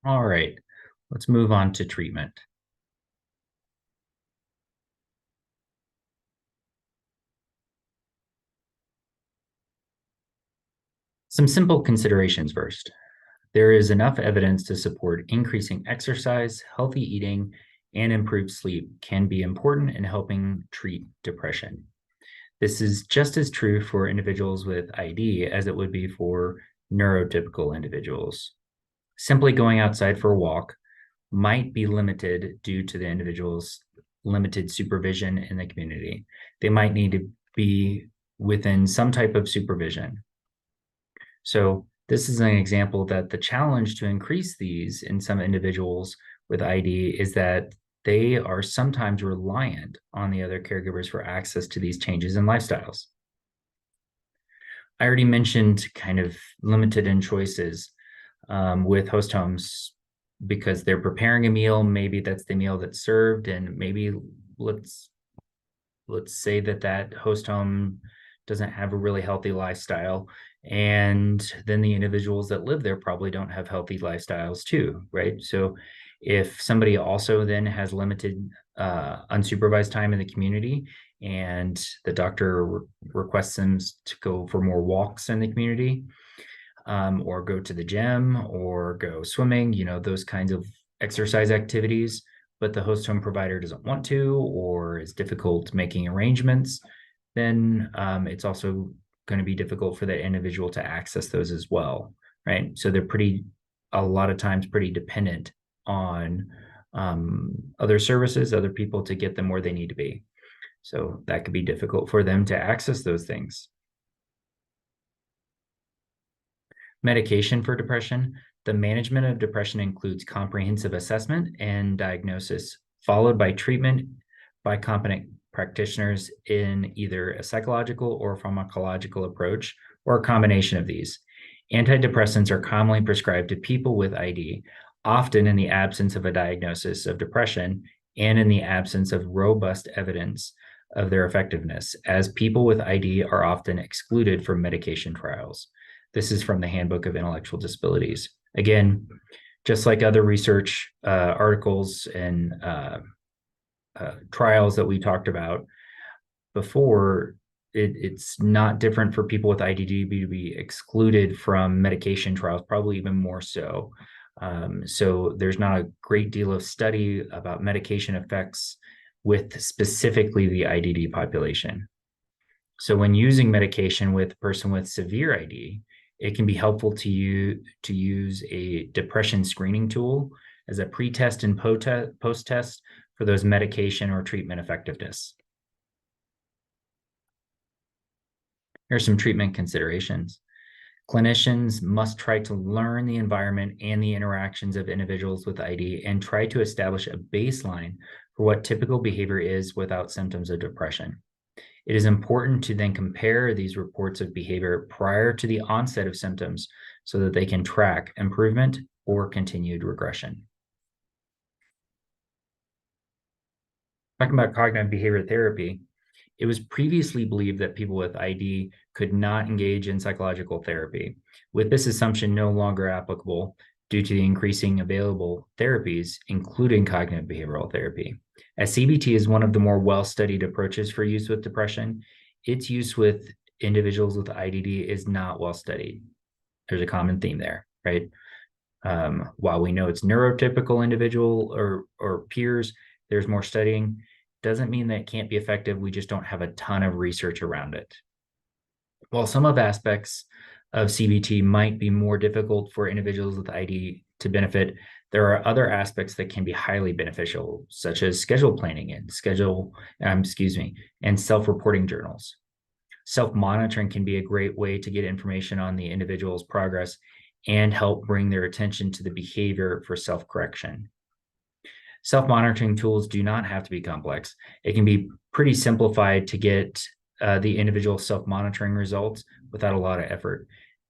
All right, let's move on to treatment. Some simple considerations first. There is enough evidence to support increasing exercise, healthy eating, and improved sleep can be important in helping treat depression. This is just as true for individuals with ID as it would be for neurotypical individuals. Simply going outside for a walk might be limited due to the individual's limited supervision in the community. They might need to be within some type of supervision. So this is an example that the challenge to increase these in some individuals with ID is that they are sometimes reliant on the other caregivers for access to these changes in lifestyles. I already mentioned kind of limited in choices with host homes because they're preparing a meal. Maybe that's the meal that's served, and maybe let's say that host home doesn't have a really healthy lifestyle, and then the individuals that live there probably don't have healthy lifestyles too, right? So if somebody also then has limited unsupervised time in the community and the doctor requests them to go for more walks in the community, or go to the gym or go swimming, those kinds of exercise activities, but the host home provider doesn't want to or is difficult making arrangements, then it's also going to be difficult for the individual to access those as well, right? So they're a lot of times pretty dependent on other services, other people to get them where they need to be. So that could be difficult for them to access those things. Medication for depression. The management of depression includes comprehensive assessment and diagnosis, followed by treatment by competent practitioners in either a psychological or pharmacological approach, or a combination of these. Antidepressants are commonly prescribed to people with ID, often in the absence of a diagnosis of depression and in the absence of robust evidence of their effectiveness, as people with ID are often excluded from medication trials. This is from the Handbook of Intellectual Disabilities. Again, just like other research articles and trials that we talked about before, it's not different for people with IDD to be excluded from medication trials, probably even more so. So there's not a great deal of study about medication effects with specifically the IDD population. So when using medication with a person with severe ID, it can be helpful to you to use a depression screening tool as a pre-test and post-test for those medication or treatment effectiveness. Here are some treatment considerations. Clinicians must try to learn the environment and the interactions of individuals with ID and try to establish a baseline for what typical behavior is without symptoms of depression. It is important to then compare these reports of behavior prior to the onset of symptoms so that they can track improvement or continued regression. Talking about cognitive behavior therapy, it was previously believed that people with ID could not engage in psychological therapy, with this assumption no longer applicable due to the increasing available therapies, including cognitive behavioral therapy. As CBT is one of the more well-studied approaches for use with depression, its use with individuals with IDD is not well-studied. There's a common theme there, right? While we know it's neurotypical individual or peers, there's more studying. Doesn't mean that it can't be effective. We just don't have a ton of research around it. While some of aspects of CBT might be more difficult for individuals with ID to benefit, there are other aspects that can be highly beneficial, such as schedule planning and and self-reporting journals. Self-monitoring can be a great way to get information on the individual's progress and help bring their attention to the behavior for self-correction. Self-monitoring tools do not have to be complex. It can be pretty simplified to get the individual self-monitoring results without a lot of effort.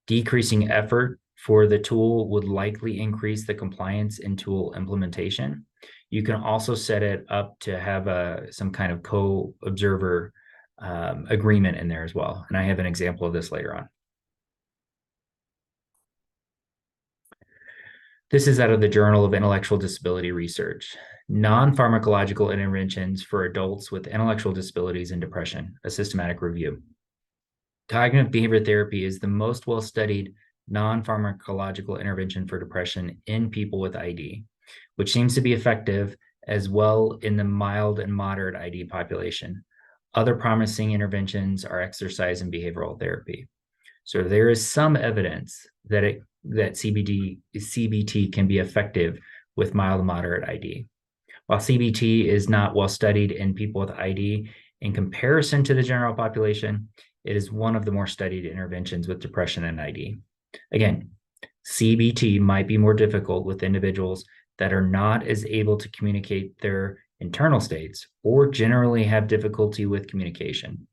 Decreasing effort for the tool would likely increase the compliance in tool implementation. You can also set it up to have some kind of co-observer agreement in there as well. And I have an example of this later on. This is out of the Journal of Intellectual Disability Research. Non-pharmacological interventions for adults with intellectual disabilities and depression, a systematic review. Cognitive behavior therapy is the most well-studied non-pharmacological intervention for depression in people with ID, which seems to be effective as well in the mild and moderate ID population. Other promising interventions are exercise and behavioral therapy. So there is some evidence that CBT can be effective with mild and moderate ID. While CBT is not well studied in people with ID, in comparison to the general population, it is one of the more studied interventions with depression and ID. Again, CBT might be more difficult with individuals that are not as able to communicate their internal states or generally have difficulty with communication.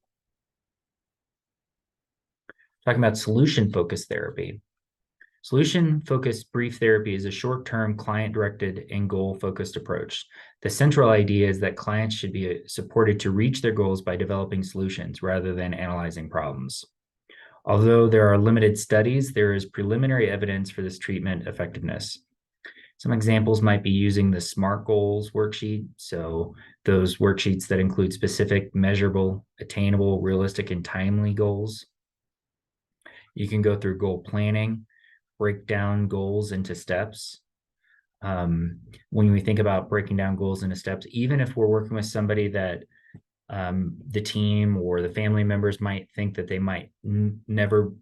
Talking about solution-focused therapy. Solution-focused brief therapy is a short-term, client-directed, and goal-focused approach. The central idea is that clients should be supported to reach their goals by developing solutions rather than analyzing problems. Although there are limited studies, there is preliminary evidence for this treatment effectiveness. Some examples might be using the SMART goals worksheet. So those worksheets that include specific, measurable, attainable, realistic, and timely goals. You can go through goal planning, break down goals into steps. When we think about breaking down goals into steps, even if we're working with somebody that the team or the family members might think that they might never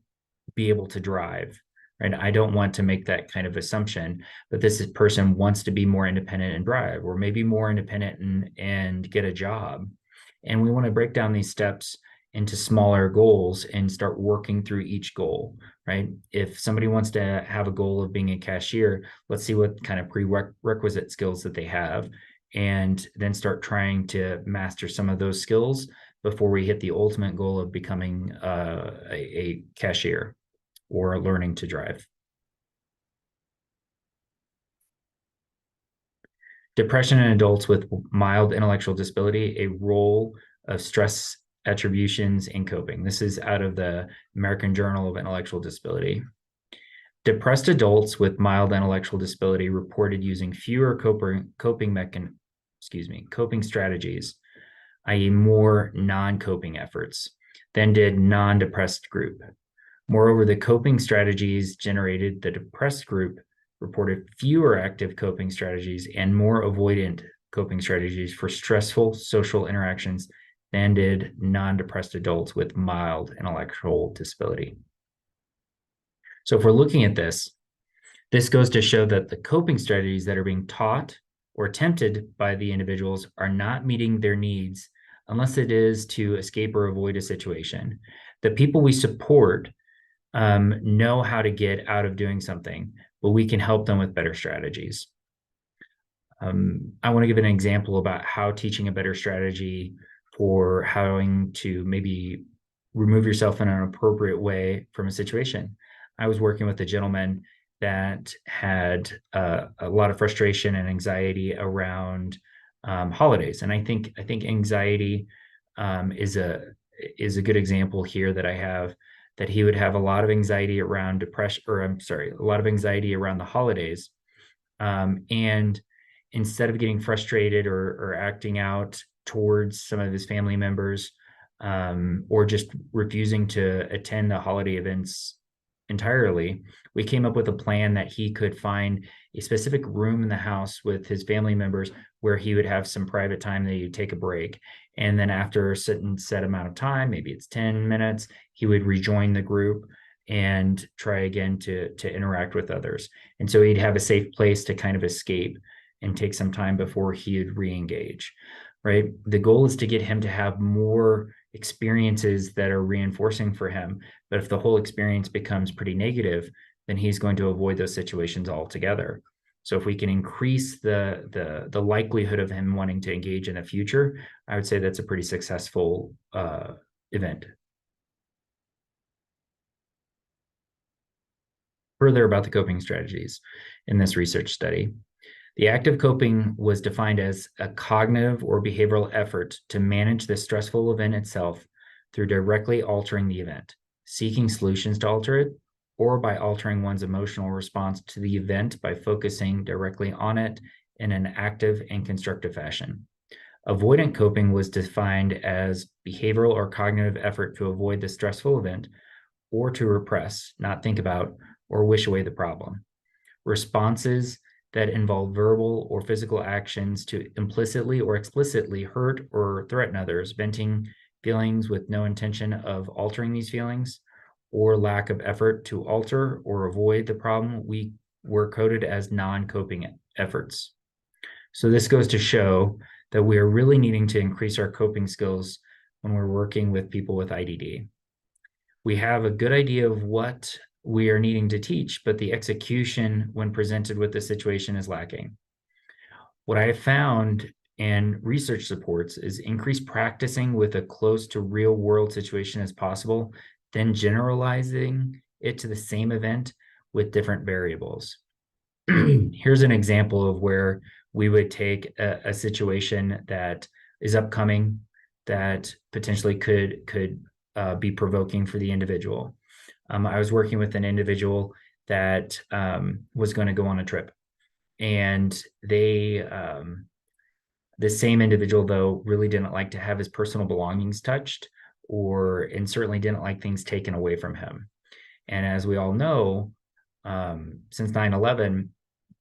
be able to drive, right? I don't want to make that kind of assumption, but this person wants to be more independent and drive, or maybe more independent and get a job. And we want to break down these steps into smaller goals and start working through each goal, right? If somebody wants to have a goal of being a cashier, let's see what kind of prerequisite skills that they have, and then start trying to master some of those skills before we hit the ultimate goal of becoming a cashier or learning to drive. Depression in adults with mild intellectual disability, a role of stress attributions in coping. This is out of the American Journal of Intellectual Disability. Depressed adults with mild intellectual disability reported using fewer coping strategies, i.e. more non-coping efforts, than did non-depressed group. Moreover, the coping strategies generated the depressed group reported fewer active coping strategies and more avoidant coping strategies for stressful social interactions than did non-depressed adults with mild intellectual disability. So if we're looking at this goes to show that the coping strategies that are being taught or attempted by the individuals are not meeting their needs unless it is to escape or avoid a situation. The people we support know how to get out of doing something, but we can help them with better strategies. I want to give an example about how teaching a better strategy for how to maybe remove yourself in an appropriate way from a situation. I was working with a gentleman that had a lot of frustration and anxiety around holidays, and I think anxiety is a good example here that I have. That he would have a lot of anxiety around depression, or I'm sorry, a lot of anxiety around the holidays, and instead of getting frustrated or acting out towards some of his family members, or just refusing to attend the holiday events entirely, we came up with a plan that he could find a specific room in the house with his family members where he would have some private time that he'd take a break. And then after a certain set amount of time, maybe it's 10 minutes, he would rejoin the group and try again to interact with others. And so he'd have a safe place to kind of escape and take some time before he'd re-engage, right? The goal is to get him to have more experiences that are reinforcing for him. But if the whole experience becomes pretty negative, then he's going to avoid those situations altogether. So if we can increase the likelihood of him wanting to engage in the future, I would say that's a pretty successful event. Further about the coping strategies in this research study. The act of coping was defined as a cognitive or behavioral effort to manage the stressful event itself through directly altering the event, seeking solutions to alter it, or by altering one's emotional response to the event by focusing directly on it in an active and constructive fashion. Avoidant coping was defined as behavioral or cognitive effort to avoid the stressful event or to repress, not think about, or wish away the problem. Responses that involve verbal or physical actions to implicitly or explicitly hurt or threaten others, venting feelings with no intention of altering these feelings, or lack of effort to alter or avoid the problem, we were coded as non-coping efforts. So this goes to show that we are really needing to increase our coping skills when we're working with people with IDD. We have a good idea of what we are needing to teach, but the execution when presented with the situation is lacking. What I have found and research supports is increase practicing with a close to real world situation as possible, then generalizing it to the same event with different variables. Here's an example of where we would take a situation that is upcoming that potentially could be provoking for the individual. I was working with an individual that was going to go on a trip, and they, the same individual though, really didn't like to have his personal belongings touched, and certainly didn't like things taken away from him. And as we all know, since 9/11,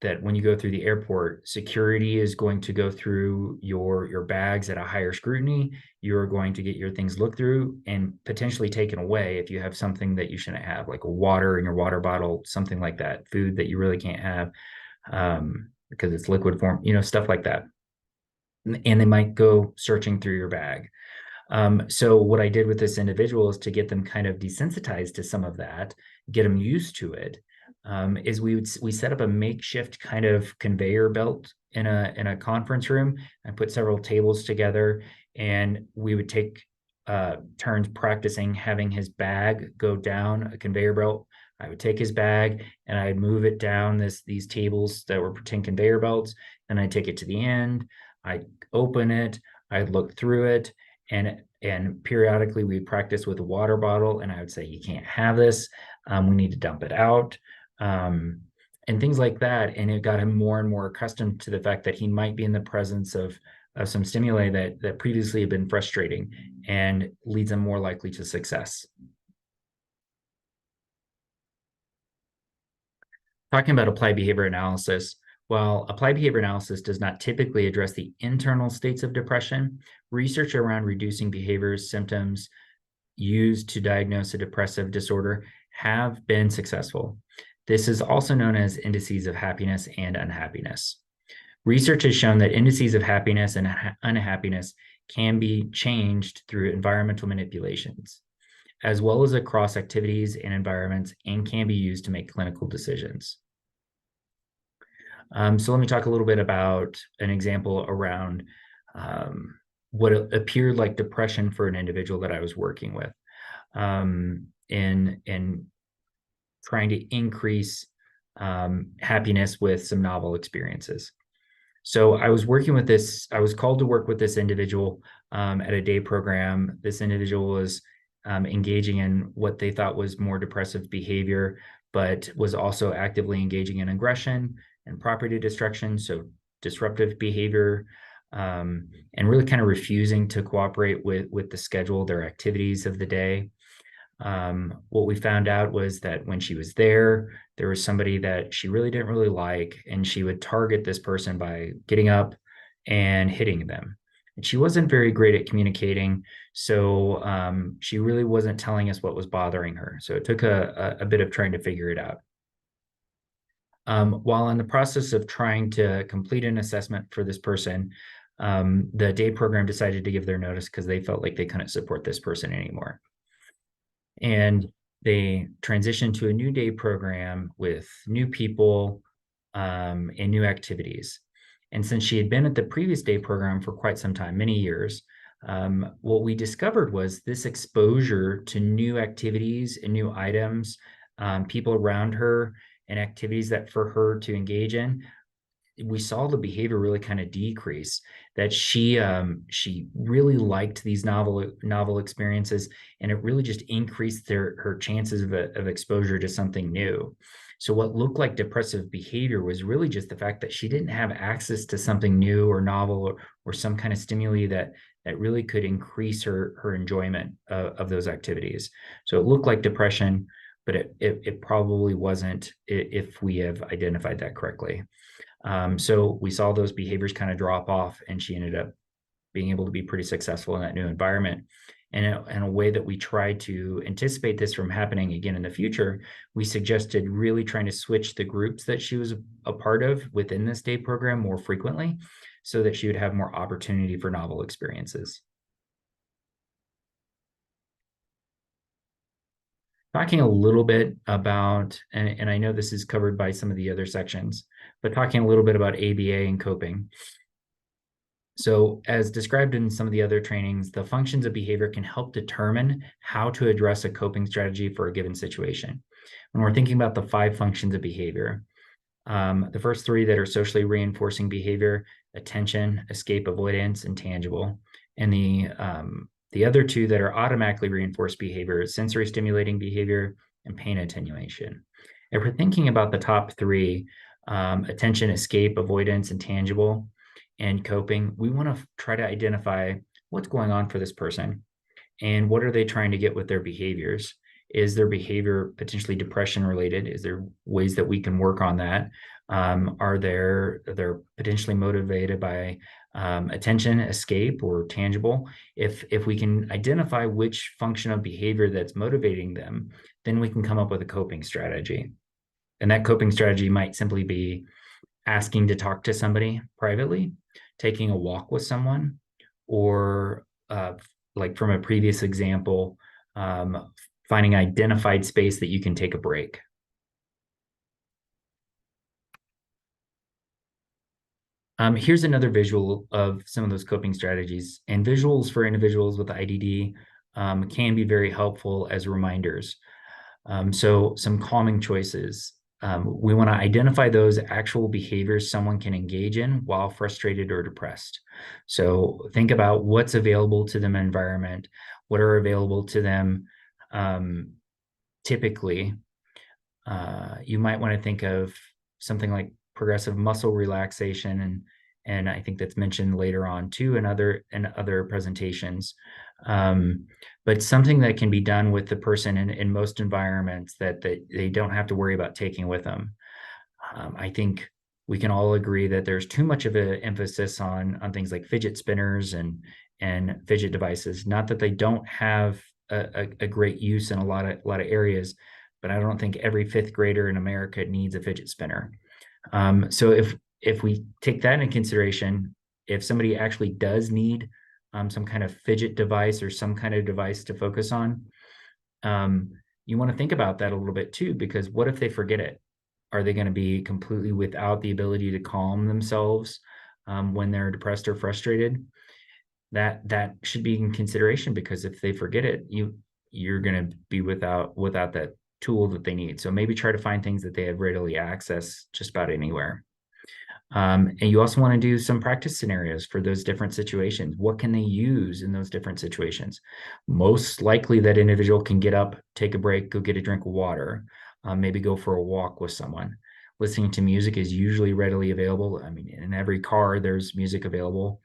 that when you go through the airport, security is going to go through your bags at a higher scrutiny. You're going to get your things looked through and potentially taken away if you have something that you shouldn't have, like a water in your water bottle, something like that, food that you really can't have because it's liquid form, stuff like that. And they might go searching through your bag. So what I did with this individual is to get them kind of desensitized to some of that, get them used to it. Is we set up a makeshift kind of conveyor belt in a conference room. I put several tables together, and we would take turns practicing having his bag go down a conveyor belt. I would take his bag and I'd move it down these tables that were pretend conveyor belts. Then I'd take it to the end. I'd open it. I'd look through it, and periodically we'd practice with a water bottle, and I would say, "You can't have this. We need to dump it out." And things like that. And it got him more and more accustomed to the fact that he might be in the presence of some stimuli that previously had been frustrating, and leads him more likely to success. Talking about applied behavior analysis, while applied behavior analysis does not typically address the internal states of depression, research around reducing behaviors, symptoms used to diagnose a depressive disorder have been successful. This is also known as indices of happiness and unhappiness. Research has shown that indices of happiness and unhappiness can be changed through environmental manipulations, as well as across activities and environments, and can be used to make clinical decisions. So let me talk a little bit about an example around what appeared like depression for an individual that I was working with in trying to increase happiness with some novel experiences. So I was called to work with this individual at a day program. This individual was engaging in what they thought was more depressive behavior, but was also actively engaging in aggression and property destruction, so disruptive behavior, and really kind of refusing to cooperate with the schedule, their activities of the day. What we found out was that when she was there was somebody that she really didn't really like, and she would target this person by getting up and hitting them. And she wasn't very great at communicating, so she really wasn't telling us what was bothering her. So it took a bit of trying to figure it out. While in the process of trying to complete an assessment for this person, the day program decided to give their notice because they felt like they couldn't support this person anymore. And they transitioned to a new day program with new people and new activities. And since she had been at the previous day program for quite some time, many years, what we discovered was this exposure to new activities and new items, people around her, and activities that for her to engage in we saw the behavior really kind of decrease. That she really liked these novel experiences, and it really just increased her chances of exposure to something new. So what looked like depressive behavior was really just the fact that she didn't have access to something new or novel, or some kind of stimuli that really could increase her enjoyment of those activities. So it looked like depression, but it probably wasn't, if we have identified that correctly. So we saw those behaviors kind of drop off, and she ended up being able to be pretty successful in that new environment. And in a way that we tried to anticipate this from happening again in the future, we suggested really trying to switch the groups that she was a part of within this day program more frequently, so that she would have more opportunity for novel experiences. Talking a little bit about, and I know this is covered by some of the other sections, but talking a little bit about ABA and coping. So as described in some of the other trainings, the functions of behavior can help determine how to address a coping strategy for a given situation. When we're thinking about the 5 functions of behavior, the first 3 that are socially reinforcing behavior: attention, escape, avoidance, and tangible. And the other 2 that are automatically reinforced behavior: sensory stimulating behavior and pain attenuation. If we're thinking about the top 3, attention, escape, avoidance, and tangible, and coping, we want to try to identify what's going on for this person and what are they trying to get with their behaviors. Is their behavior potentially depression related? Is there ways that we can work on that? Are they're potentially motivated by attention, escape, or tangible? If we can identify which function of behavior that's motivating them, then we can come up with a coping strategy. And that coping strategy might simply be asking to talk to somebody privately, taking a walk with someone, or like from a previous example, finding identified space that you can take a break. Here's another visual of some of those coping strategies, and visuals for individuals with IDD can be very helpful as reminders. So some calming choices. We want to identify those actual behaviors someone can engage in while frustrated or depressed. So think about what's available to them in environment, what are available to them typically. You might want to think of something like progressive muscle relaxation, and I think that's mentioned later on too in other presentations. But something that can be done with the person in most environments that they don't have to worry about taking with them. I think we can all agree that there's too much of an emphasis on things like fidget spinners and fidget devices. Not that they don't have a great use in a lot of areas, but I don't think every 5th grader in America needs a fidget spinner. So if we take that into consideration, if somebody actually does need some kind of fidget device or some kind of device to focus on, you want to think about that a little bit too, because what if they forget it? Are they going to be completely without the ability to calm themselves when they're depressed or frustrated? That should be in consideration, because if they forget it, you're going to be without that tool that they need. So maybe try to find things that they have readily access just about anywhere. And you also want to do some practice scenarios for those different situations. What can they use in those different situations? Most likely that individual can get up, take a break, go get a drink of water, maybe go for a walk with someone. Listening to music is usually readily available. I mean, in every car, there's music available.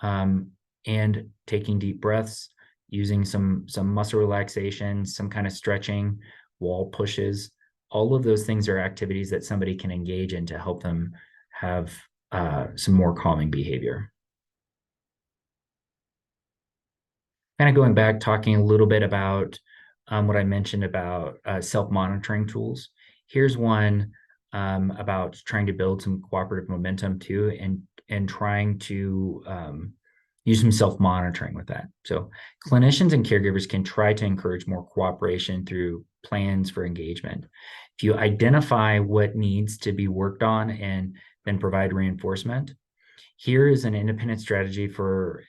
And taking deep breaths, using some muscle relaxation, some kind of stretching, wall pushes. All of those things are activities that somebody can engage in to help them have some more calming behavior. Kind of going back, talking a little bit about what I mentioned about self-monitoring tools. Here's one about trying to build some cooperative momentum too, and trying to use some self-monitoring with that. So clinicians and caregivers can try to encourage more cooperation through plans for engagement. If you identify what needs to be worked on and then provide reinforcement, here is an independent strategy for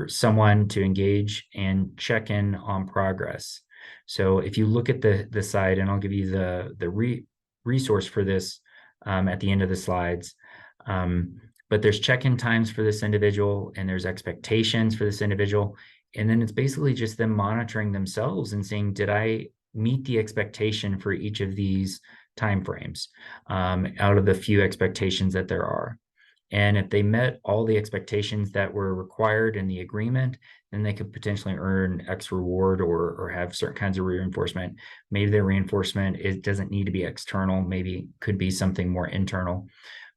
someone to engage and check in on progress. So if you look at the side, and I'll give you the resource for this at the end of the slides, But there's check-in times for this individual, and there's expectations for this individual. And then it's basically just them monitoring themselves and saying, did I meet the expectation for each of these timeframes out of the few expectations that there are? And if they met all the expectations that were required in the agreement, then they could potentially earn X reward or have certain kinds of reinforcement. Maybe their reinforcement, it doesn't need to be external, maybe could be something more internal,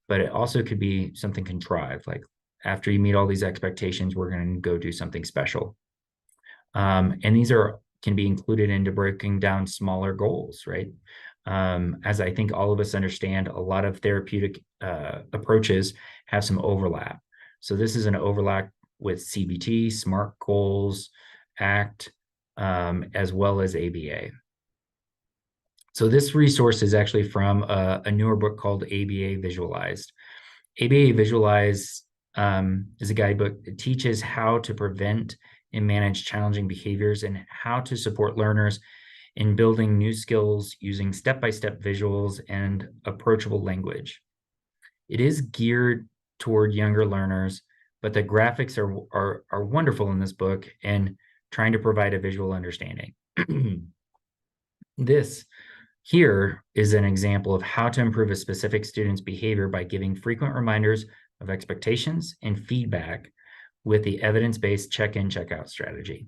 but it also could be something contrived, like after you meet all these expectations, we're going to go do something special. And these can be included into breaking down smaller goals, right? As I think all of us understand, a lot of therapeutic approaches have some overlap. So this is an overlap with CBT, SMART goals, ACT, as well as ABA. So this resource is actually from a newer book called ABA Visualized. ABA Visualized is a guidebook. It teaches how to prevent and manage challenging behaviors and how to support learners in building new skills using step-by-step visuals and approachable language. It is geared toward younger learners, but the graphics are wonderful in this book and trying to provide a visual understanding. This here is an example of how to improve a specific student's behavior by giving frequent reminders of expectations and feedback with the evidence-based check-in, check-out strategy.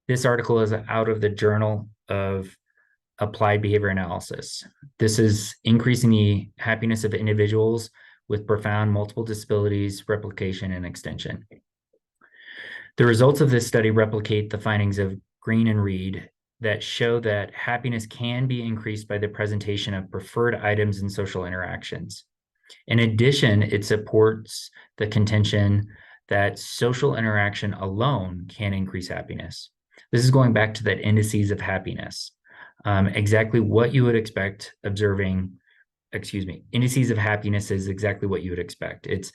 This article is out of the Journal of Applied Behavior Analysis. This is increasing the happiness of individuals with profound multiple disabilities, replication, and extension. The results of this study replicate the findings of Green and Reed that show that happiness can be increased by the presentation of preferred items in social interactions. In addition, it supports the contention that social interaction alone can increase happiness. This is going back to that indices of happiness, exactly what you would expect observing. Indices of happiness is exactly what you would expect. It's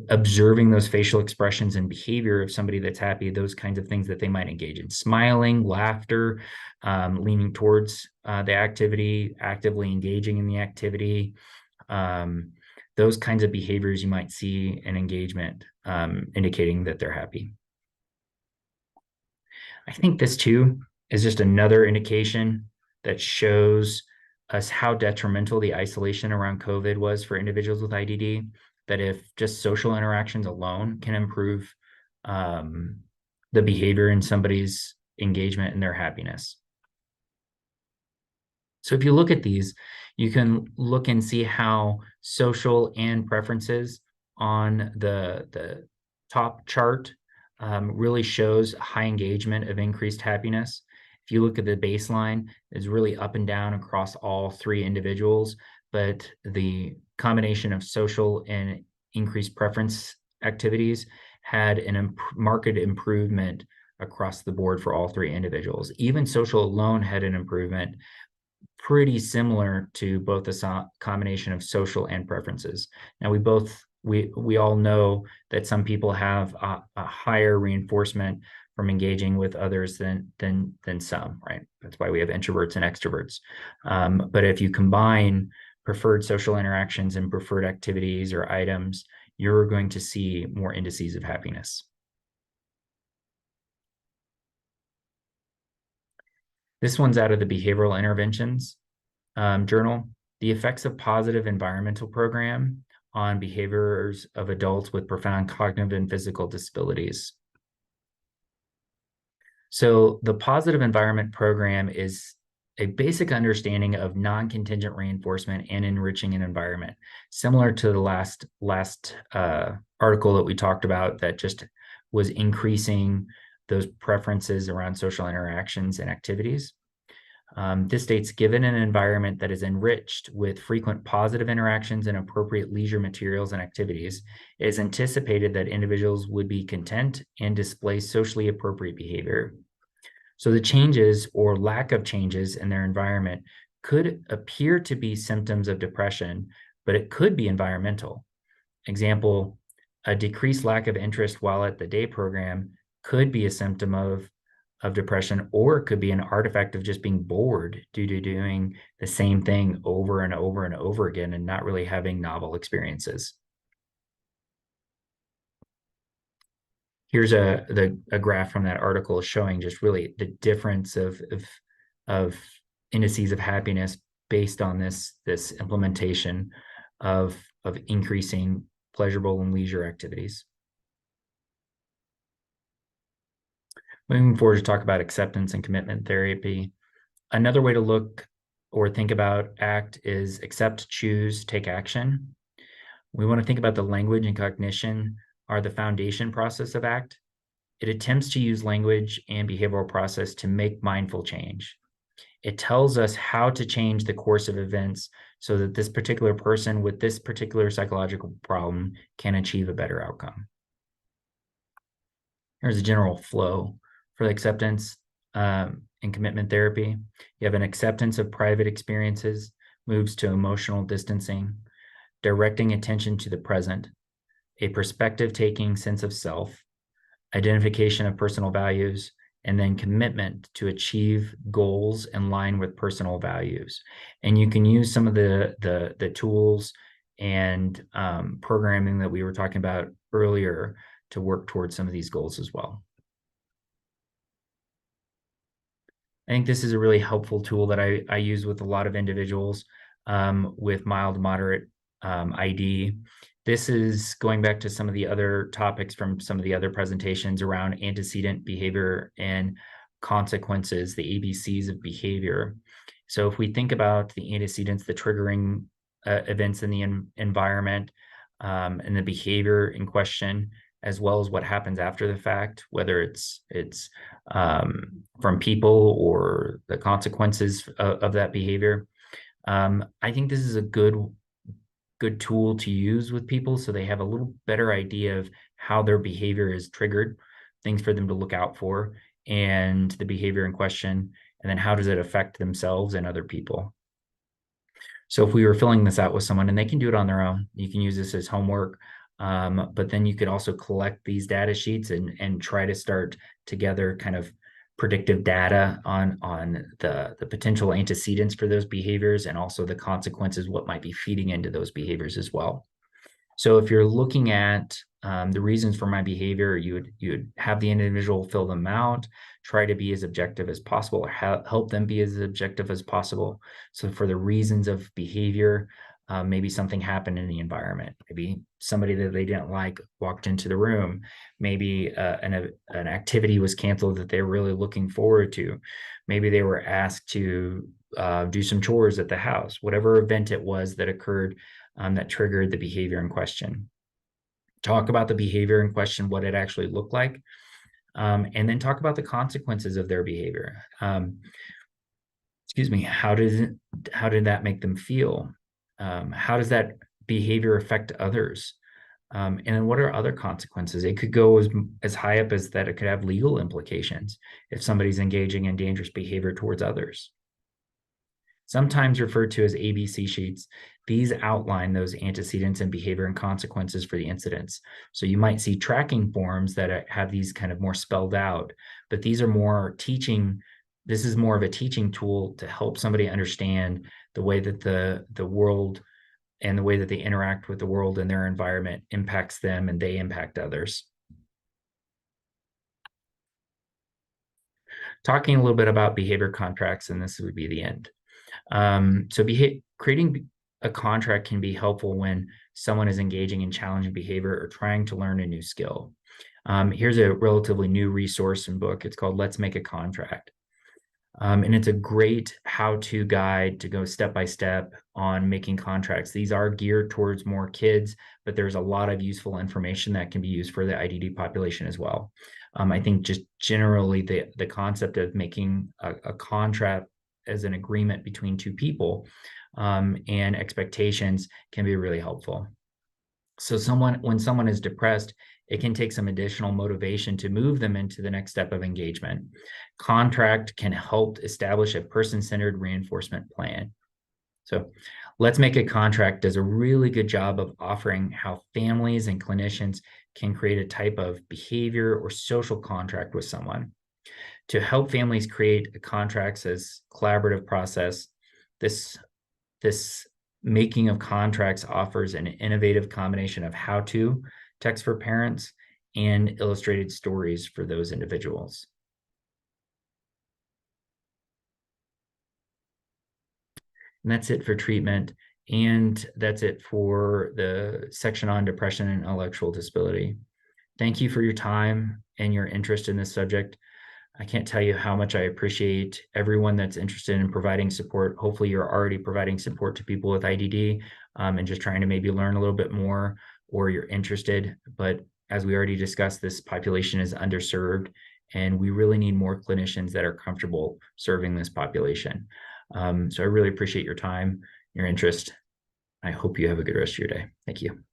observing those facial expressions and behavior of somebody that's happy, those kinds of things that they might engage in. Smiling, laughter, leaning towards the activity, actively engaging in the activity. Those kinds of behaviors you might see in engagement, indicating that they're happy. I think this too is just another indication that shows us how detrimental the isolation around COVID was for individuals with IDD, that if just social interactions alone can improve the behavior in somebody's engagement and their happiness. So if you look at these, you can look and see how social and preferences on the top chart really shows high engagement of increased happiness. If you look at the baseline, it's really up and down across all three individuals, but the combination of social and increased preference activities had a marked improvement across the board for all three individuals. Even social alone had an improvement pretty similar to both the combination of social and preferences. Now, we all know that some people have a higher reinforcement from engaging with others than some, right? That's why we have introverts and extroverts. But if you combine preferred social interactions and preferred activities or items, you're going to see more indices of happiness. This one's out of the Behavioral Interventions Journal. The effects of positive environmental program on behaviors of adults with profound cognitive and physical disabilities. So the positive environment program is a basic understanding of non-contingent reinforcement and enriching an environment, similar to the last article that we talked about that just was increasing those preferences around social interactions and activities. This states, given an environment that is enriched with frequent positive interactions and appropriate leisure materials and activities, it is anticipated that individuals would be content and display socially appropriate behavior. So the changes or lack of changes in their environment could appear to be symptoms of depression, but it could be environmental. Example, a decreased lack of interest while at the day program could be a symptom of of depression, or it could be an artifact of just being bored due to doing the same thing over and over and over again and not really having novel experiences. Here's a graph from that article showing just really the difference of indices of happiness based on this implementation of increasing pleasurable and leisure activities. Moving forward to talk about acceptance and commitment therapy. Another way to look or think about ACT is accept, choose, take action. We want to think about the language and cognition are the foundation process of ACT. It attempts to use language and behavioral process to make mindful change. It tells us how to change the course of events so that this particular person with this particular psychological problem can achieve a better outcome. Here's a general flow for the acceptance and commitment therapy. You have an acceptance of private experiences, moves to emotional distancing, directing attention to the present, a perspective-taking sense of self, identification of personal values, and then commitment to achieve goals in line with personal values. And you can use some of the tools and programming that we were talking about earlier to work towards some of these goals as well. I think this is a really helpful tool that I use with a lot of individuals with mild, moderate ID. This is going back to some of the other topics from some of the other presentations around antecedent behavior and consequences, the ABCs of behavior. So if we think about the antecedents, the triggering events in the environment and the behavior in question, as well as what happens after the fact, whether it's from people or the consequences of that behavior. I think this is a good tool to use with people so they have a little better idea of how their behavior is triggered, things for them to look out for, and the behavior in question, and then how does it affect themselves and other people. So if we were filling this out with someone, and they can do it on their own, you can use this as homework, but then you could also collect these data sheets and try to start together kind of predictive data on the potential antecedents for those behaviors and also the consequences, what might be feeding into those behaviors as well. So if you're looking at the reasons for my behavior, you would have the individual fill them out, try to be as objective as possible, or help them be as objective as possible. So for the reasons of behavior, maybe something happened in the environment. Maybe somebody that they didn't like walked into the room. Maybe an activity was canceled that they're really looking forward to. Maybe they were asked to do some chores at the house. Whatever event it was that occurred that triggered the behavior in question. Talk about the behavior in question, what it actually looked like, and then talk about the consequences of their behavior. Excuse me, how did that make them feel? How does that behavior affect others? And then what are other consequences? It could go as high up as that it could have legal implications if somebody's engaging in dangerous behavior towards others. Sometimes referred to as ABC sheets, these outline those antecedents and behavior and consequences for the incidents. So you might see tracking forms that have these kind of more spelled out, but these are more teaching. This is more of a teaching tool to help somebody understand the way that the world and the way that they interact with the world and their environment impacts them and they impact others. Talking a little bit about behavior contracts, and this would be the end. So creating a contract can be helpful when someone is engaging in challenging behavior or trying to learn a new skill. Here's a relatively new resource and book. It's called Let's Make a Contract. And it's a great how-to guide to go step by step on making contracts. These are geared towards more kids, but there's a lot of useful information that can be used for the IDD population as well. I think just generally the concept of making a contract as an agreement between two people and expectations can be really helpful. So when someone is depressed, it can take some additional motivation to move them into the next step of engagement. Contract can help establish a person-centered reinforcement plan. So Let's Make a Contract does a really good job of offering how families and clinicians can create a type of behavior or social contract with someone. To help families create contracts as collaborative process, this making of contracts offers an innovative combination of how-to text for parents and illustrated stories for those individuals. And that's it for treatment. And that's it for the section on depression and intellectual disability. Thank you for your time and your interest in this subject. I can't tell you how much I appreciate everyone that's interested in providing support. Hopefully you're already providing support to people with IDD and just trying to maybe learn a little bit more, or you're interested. But as we already discussed, this population is underserved, and we really need more clinicians that are comfortable serving this population. So I really appreciate your time, your interest. I hope you have a good rest of your day. Thank you.